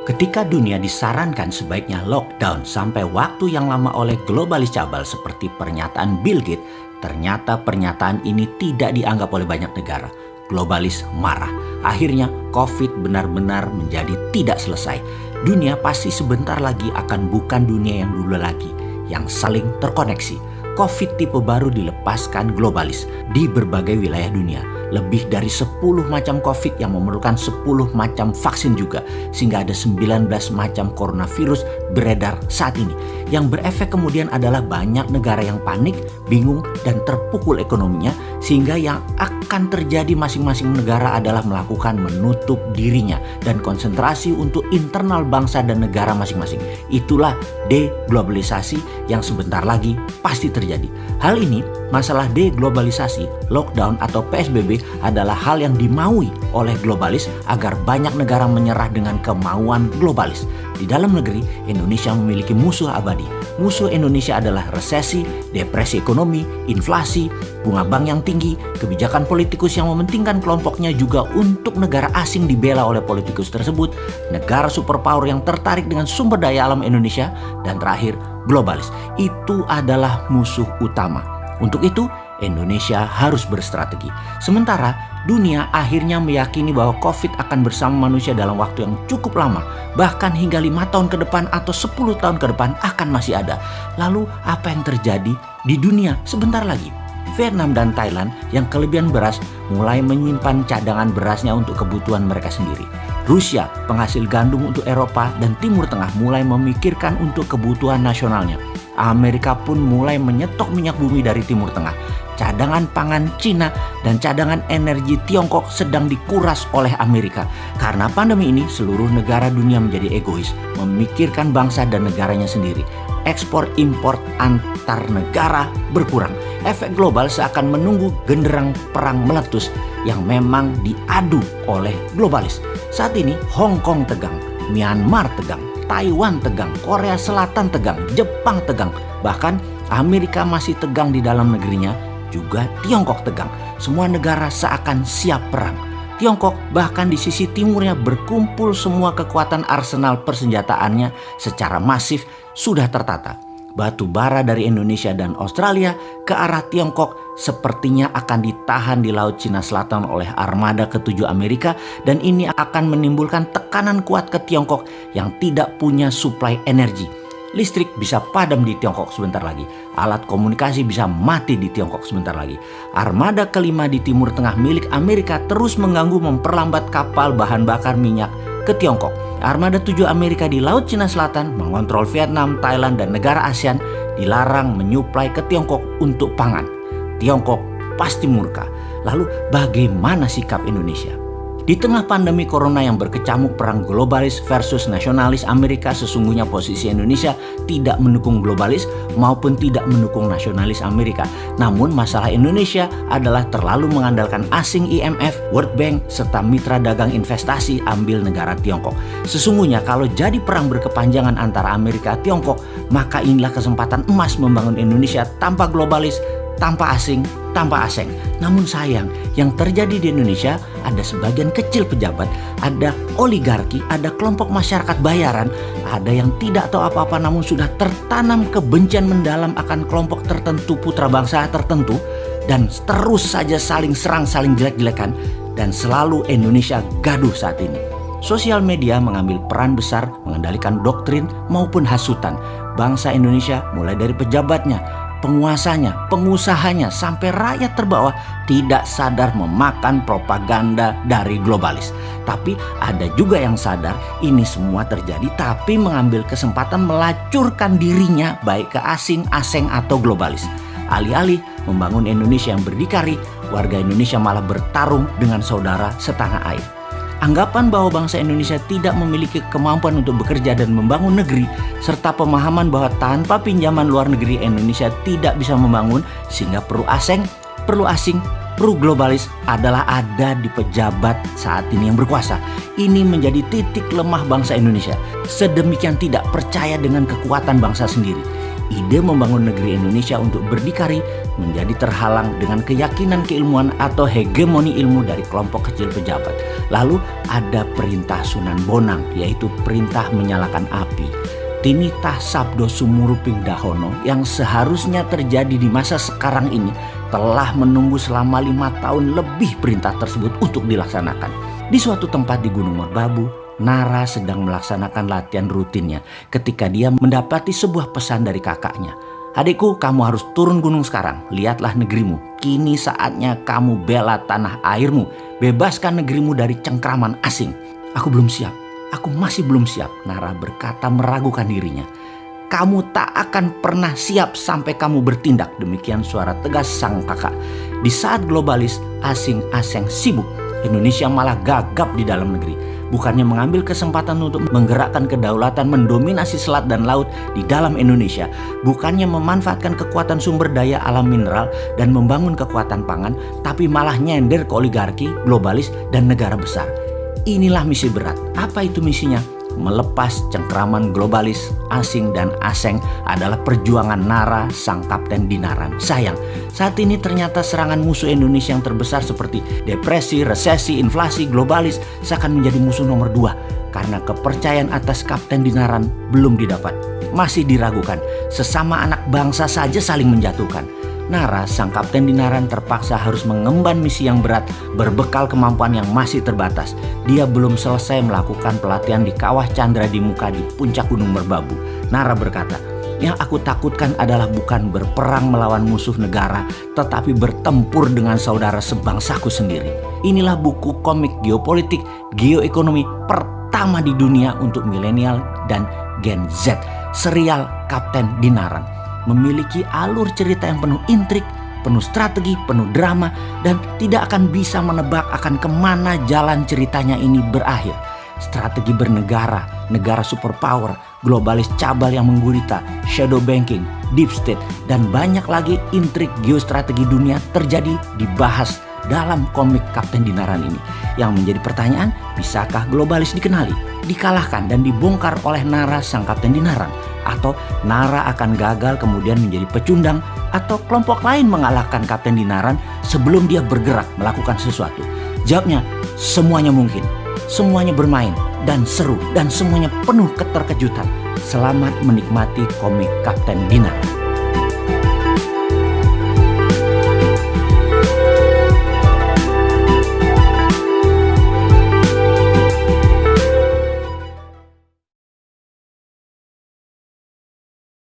Ketika dunia disarankan sebaiknya lockdown sampai waktu yang lama oleh globalis cabal seperti pernyataan Bill Gates, ternyata pernyataan ini tidak dianggap oleh banyak negara. Globalis marah. Akhirnya COVID benar-benar menjadi tidak selesai. Dunia pasti sebentar lagi akan bukan dunia yang dulu lagi, yang saling terkoneksi. COVID tipe baru dilepaskan globalis di berbagai wilayah dunia. Lebih dari 10 macam COVID yang memerlukan 10 macam vaksin juga. Sehingga ada 19 macam coronavirus beredar saat ini. Yang berefek kemudian adalah banyak negara yang panik, bingung, dan terpukul ekonominya. Sehingga yang akan terjadi masing-masing negara adalah melakukan menutup dirinya dan konsentrasi untuk internal bangsa dan negara masing-masing. Itulah deglobalisasi yang sebentar lagi pasti terjadi. Hal ini, masalah deglobalisasi, lockdown atau PSBB adalah hal yang dimaui oleh globalis agar banyak negara menyerah dengan kemauan globalis. Di dalam negeri, Indonesia memiliki musuh abadi. Musuh Indonesia adalah resesi, depresi ekonomi, inflasi, bunga bank yang tinggi, kebijakan politikus yang mementingkan kelompoknya juga untuk negara asing dibela oleh politikus tersebut, negara superpower yang tertarik dengan sumber daya alam Indonesia, dan terakhir, globalis. Itu adalah musuh utama. Untuk itu, Indonesia harus berstrategi. Sementara dunia akhirnya meyakini bahwa COVID akan bersama manusia dalam waktu yang cukup lama. Bahkan hingga 5 tahun ke depan atau 10 tahun ke depan akan masih ada. Lalu apa yang terjadi di dunia sebentar lagi? Vietnam dan Thailand yang kelebihan beras mulai menyimpan cadangan berasnya untuk kebutuhan mereka sendiri. Rusia, penghasil gandum untuk Eropa dan Timur Tengah mulai memikirkan untuk kebutuhan nasionalnya. Amerika pun mulai menyetok minyak bumi dari Timur Tengah. Cadangan pangan Cina dan cadangan energi Tiongkok sedang dikuras oleh Amerika. Karena pandemi ini, seluruh negara dunia menjadi egois, memikirkan bangsa dan negaranya sendiri. Ekspor-impor antar negara berkurang. Efek global seakan menunggu genderang perang meletus yang memang diadu oleh globalis. Saat ini Hong Kong tegang, Myanmar tegang, Taiwan tegang, Korea Selatan tegang, Jepang tegang. Bahkan Amerika masih tegang di dalam negerinya, juga Tiongkok tegang. Semua negara seakan siap perang. Tiongkok bahkan di sisi timurnya berkumpul semua kekuatan arsenal persenjataannya secara masif sudah tertata. Batu bara dari Indonesia dan Australia ke arah Tiongkok sepertinya akan ditahan di Laut Cina Selatan oleh armada ke-7 Amerika, dan ini akan menimbulkan tekanan kuat ke Tiongkok yang tidak punya suplai energi. Listrik bisa padam di Tiongkok sebentar lagi. Alat komunikasi bisa mati di Tiongkok sebentar lagi. Armada kelima di Timur Tengah milik Amerika terus mengganggu memperlambat kapal bahan bakar minyak ke Tiongkok. Armada 7 Amerika di Laut Cina Selatan mengontrol Vietnam, Thailand, dan negara ASEAN dilarang menyuplai ke Tiongkok untuk pangan. Tiongkok pasti murka. Lalu bagaimana sikap Indonesia? Di tengah pandemi corona yang berkecamuk perang globalis versus nasionalis Amerika, sesungguhnya posisi Indonesia tidak mendukung globalis maupun tidak mendukung nasionalis Amerika. Namun masalah Indonesia adalah terlalu mengandalkan asing IMF, World Bank, serta mitra dagang investasi ambil negara Tiongkok. Sesungguhnya kalau jadi perang berkepanjangan antara Amerika dan Tiongkok, maka inilah kesempatan emas membangun Indonesia tanpa globalis, tanpa asing, tanpa asing. Namun sayang, yang terjadi di Indonesia ada sebagian kecil pejabat, ada oligarki, ada kelompok masyarakat bayaran, ada yang tidak tahu apa-apa namun sudah tertanam kebencian mendalam akan kelompok tertentu, putra bangsa tertentu, dan terus saja saling serang, saling jelek-jelekan, dan selalu Indonesia gaduh saat ini. Sosial media mengambil peran besar mengendalikan doktrin maupun hasutan. Bangsa Indonesia mulai dari pejabatnya, penguasanya, pengusahanya, sampai rakyat terbawah tidak sadar memakan propaganda dari globalis. Tapi ada juga yang sadar ini semua terjadi tapi mengambil kesempatan melacurkan dirinya baik ke asing atau globalis. Alih-alih membangun Indonesia yang berdikari, warga Indonesia malah bertarung dengan saudara setanah air. Anggapan bahwa bangsa Indonesia tidak memiliki kemampuan untuk bekerja dan membangun negeri, serta pemahaman bahwa tanpa pinjaman luar negeri Indonesia tidak bisa membangun, sehingga perlu asing, perlu globalis adalah ada di pejabat saat ini yang berkuasa. Ini menjadi titik lemah bangsa Indonesia. Sedemikian tidak percaya dengan kekuatan bangsa sendiri. ide membangun negeri Indonesia untuk berdikari menjadi terhalang dengan keyakinan keilmuan atau hegemoni ilmu dari kelompok kecil pejabat. Lalu ada perintah Sunan Bonang, yaitu perintah menyalakan api. Tinitah Sabdo Sumuruping Dahono yang seharusnya terjadi di masa sekarang ini telah menunggu selama 5 tahun lebih perintah tersebut untuk dilaksanakan. Di suatu tempat di Gunung Merbabu, Nara sedang melaksanakan latihan rutinnya ketika dia mendapati sebuah pesan dari kakaknya. "Adikku, kamu harus turun gunung sekarang. Lihatlah negerimu. Kini saatnya kamu bela tanah airmu. Bebaskan negerimu dari cengkraman asing." "Aku belum siap. Aku masih belum siap," Nara berkata meragukan dirinya. "Kamu tak akan pernah siap sampai kamu bertindak," demikian suara tegas sang kakak. Di saat globalis asing-asing sibuk, Indonesia malah gagap di dalam negeri. Bukannya mengambil kesempatan untuk menggerakkan kedaulatan mendominasi selat dan laut di dalam Indonesia, bukannya memanfaatkan kekuatan sumber daya alam mineral dan membangun kekuatan pangan, tapi malah nyender ke oligarki, globalis, dan negara besar. Inilah misi berat. Apa itu misinya? Melepas cengkraman globalis, asing, dan aseng adalah perjuangan Nara, sang kapten Dinaran. Sayang, saat ini ternyata serangan musuh Indonesia yang terbesar seperti depresi, resesi, inflasi, globalis seakan menjadi musuh nomor 2 karena kepercayaan atas kapten Dinaran belum didapat. Masih diragukan, sesama anak bangsa saja saling menjatuhkan. Nara, sang kapten Dinaran terpaksa harus mengemban misi yang berat berbekal kemampuan yang masih terbatas. Dia belum selesai melakukan pelatihan di Kawah Chandra di Muka di puncak Gunung Merbabu. Nara berkata, "Yang aku takutkan adalah bukan berperang melawan musuh negara, tetapi bertempur dengan saudara sebangsaku sendiri." Inilah buku komik geopolitik, geoekonomi pertama di dunia untuk milenial dan Gen Z, serial Kapten Dinaran. Memiliki alur cerita yang penuh intrik, penuh strategi, penuh drama, dan tidak akan bisa menebak akan kemana jalan ceritanya ini berakhir. Strategi bernegara, negara superpower, globalis cabal yang menggurita, shadow banking, deep state, dan banyak lagi intrik geostrategi dunia terjadi dibahas dalam komik Kapten Dinaran ini. Yang menjadi pertanyaan, bisakah globalis dikenali, dikalahkan, dan dibongkar oleh Nara, sang Kapten Dinaran? Atau Nara akan gagal kemudian menjadi pecundang, atau kelompok lain mengalahkan Kapten Dinaran sebelum dia bergerak melakukan sesuatu? Jawabnya, semuanya mungkin. Semuanya bermain dan seru dan semuanya penuh keterkejutan. Selamat menikmati komik Kapten Dinaran.